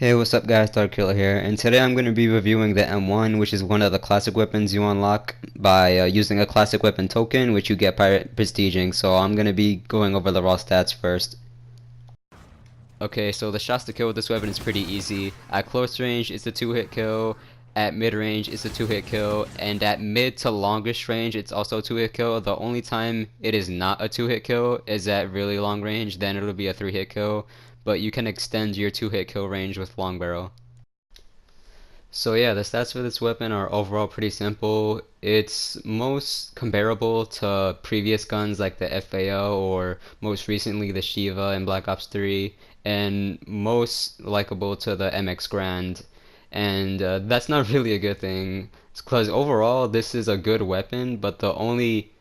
Hey, what's up guys, Darkkiller here, and today I'm going to be reviewing the M1, which is one of the classic weapons you unlock by using a classic weapon token, which you get by prestiging, so I'm going to be going over the raw stats first. Okay, so the shots to kill with this weapon is pretty easy. At close range, it's a 2-hit kill, at mid-range, it's a 2-hit kill, and at mid to longest range, it's also a 2-hit kill. The only time it is not a 2-hit kill is at really long range, then it'll be a 3-hit kill, but you can extend your 2-hit kill range with long barrel. So yeah, the stats for this weapon are overall pretty simple. It's most comparable to previous guns like the FAO or most recently the Shiva in Black Ops 3, and most likable to the MX Grand. And that's not really a good thing, because overall this is a good weapon, but the only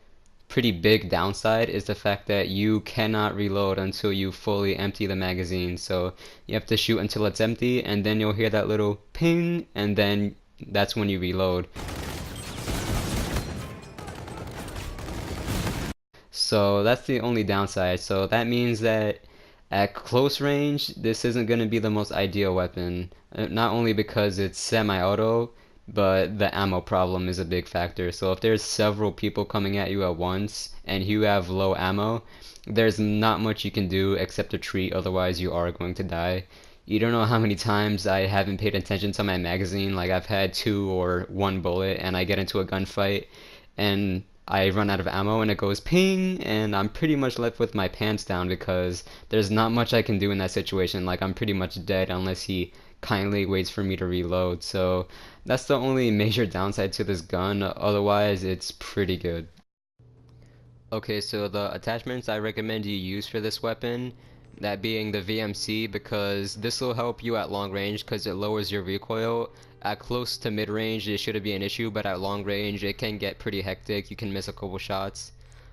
pretty big downside is the fact that you cannot reload until you fully empty the magazine. So you have to shoot until it's empty, and then you'll hear that little ping, and then that's when you reload. So that's the only downside. So that means that at close range, this isn't going to be the most ideal weapon. Not only because it's semi-auto, but the ammo problem is a big factor. So if there's several people coming at you at once and you have low ammo, there's not much you can do except retreat, otherwise you are going to die. You don't know how many times I haven't paid attention to my magazine, like I've had 2 or 1 bullet and I get into a gunfight and I run out of ammo and it goes ping, and I'm pretty much left with my pants down because there's not much I can do in that situation. Like, I'm pretty much dead unless he kindly waits for me to reload. So that's the only major downside to this gun. Otherwise, it's pretty good. Okay, so the attachments I recommend you use for this weapon, that being the VMC, because this will help you at long range because it lowers your recoil. At close to mid range it shouldn't be an issue, but at long range it can get pretty hectic. You can miss a couple shots.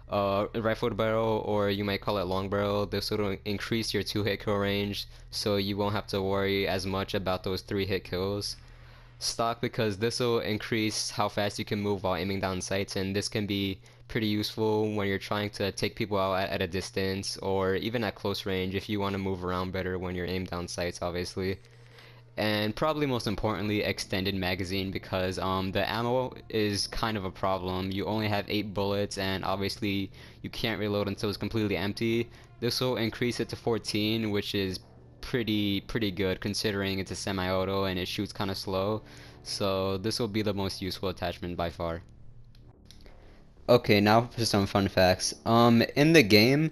Rifled barrel, or you might call it long barrel, this will increase your 2-hit kill range, so you won't have to worry as much about those 3-hit kills. Stock, because this will increase how fast you can move while aiming down sights, and this can be pretty useful when you're trying to take people out at a distance or even at close range if you want to move around better when you're aimed down sights, obviously. And probably most importantly, extended magazine, because the ammo is kind of a problem. You only have 8 bullets and obviously you can't reload until it's completely empty. This will increase it to 14, which is pretty good considering it's a semi-auto and it shoots kind of slow. So this will be the most useful attachment by far. Okay, now for some fun facts. In the game,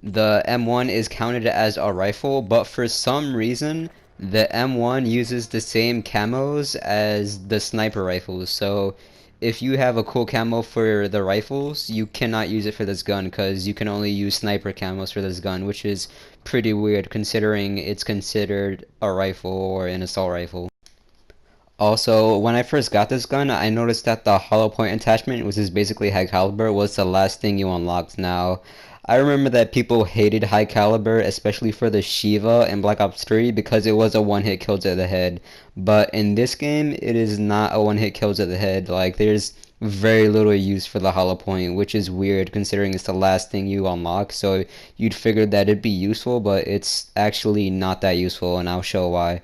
the M1 is counted as a rifle, but for some reason, the M1 uses the same camos as the sniper rifles. So if you have a cool camo for the rifles, you cannot use it for this gun because you can only use sniper camos for this gun, which is pretty weird considering it's considered a rifle or an assault rifle. Also, when I first got this gun, I noticed that the hollow point attachment, which is basically high caliber, was the last thing you unlocked. Now, I remember that people hated high caliber, especially for the Shiva in Black Ops 3, because it was a one-hit kill to the head. But in this game, it is not a one-hit kill to the head. Like, there's very little use for the hollow point, which is weird considering it's the last thing you unlock. So you'd figure that it'd be useful, but it's actually not that useful, and I'll show why.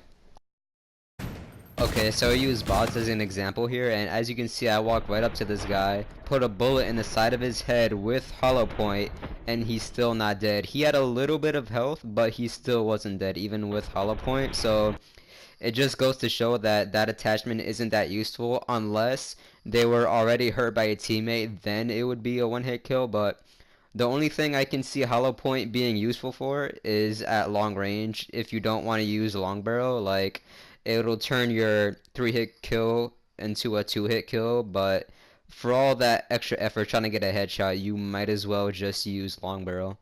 Okay, so I use bots as an example here, and as you can see, I walked right up to this guy, put a bullet in the side of his head with hollow point, and he's still not dead. He had a little bit of health, but he still wasn't dead, even with hollow point, so it just goes to show that that attachment isn't that useful unless they were already hurt by a teammate, then it would be a one-hit kill, but the only thing I can see hollow point being useful for is at long range. If you don't want to use long barrel, like it'll turn your 3-hit kill into a 2-hit kill, but for all that extra effort trying to get a headshot, you might as well just use long barrel.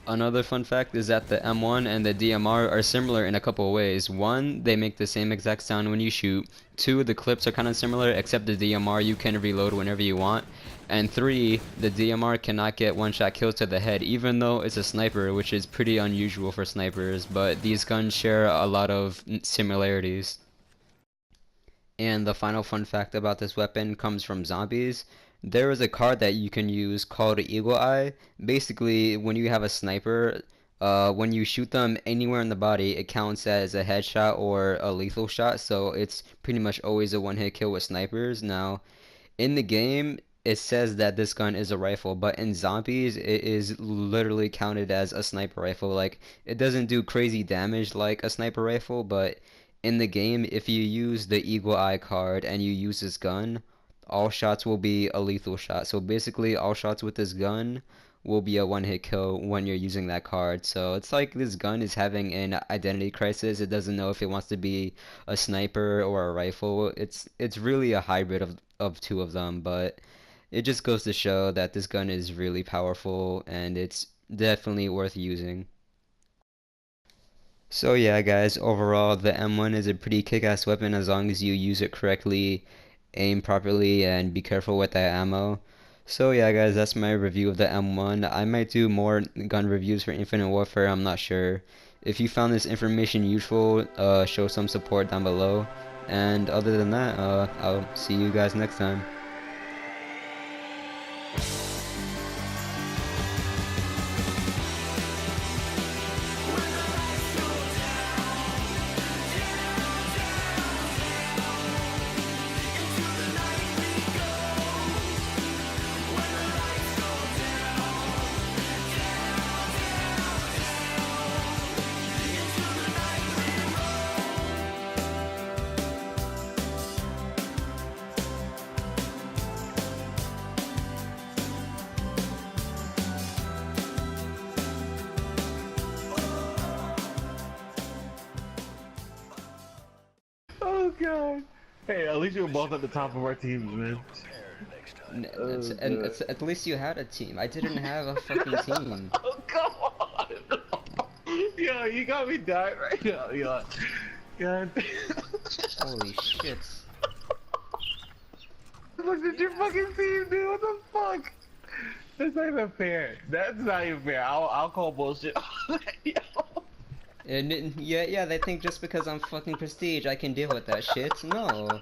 Another fun fact is that the M1 and the DMR are similar in a couple of ways. One, they make the same exact sound when you shoot. Two, the clips are kind of similar, except the DMR you can reload whenever you want. And three, the DMR cannot get one-shot kills to the head, even though it's a sniper, which is pretty unusual for snipers, but these guns share a lot of similarities. And the final fun fact about this weapon comes from zombies. There is a card that you can use called Eagle Eye. Basically, when you have a sniper, when you shoot them anywhere in the body, it counts as a headshot or a lethal shot, so it's pretty much always a one-hit kill with snipers. Now, in the game, it says that this gun is a rifle, but in zombies, it is literally counted as a sniper rifle. Like, it doesn't do crazy damage like a sniper rifle, but in the game, if you use the Eagle Eye card and you use this gun, all shots will be a lethal shot. So basically, all shots with this gun will be a one-hit kill when you're using that card. So it's like this gun is having an identity crisis. It doesn't know if it wants to be a sniper or a rifle. It's really a hybrid of two of them, but it just goes to show that this gun is really powerful and it's definitely worth using. So yeah, guys, overall the M1 is a pretty kick-ass weapon as long as you use it correctly, aim properly, and be careful with that ammo. So yeah, guys, that's my review of the M1. I might do more gun reviews for Infinite Warfare, I'm not sure. If you found this information useful, show some support down below. And other than that, I'll see you guys next time. Oh god. Hey, at least you were both at the top of our teams, man. At least you had a team. I didn't have a fucking team. Oh come on! Yo, you got me dying right now. Yo, God. Holy shit. Look at your fucking team, dude. What the fuck? That's not even fair. That's not even fair. I'll call bullshit. Yo. And yeah, they think just because I'm fucking prestige, I can deal with that shit. No.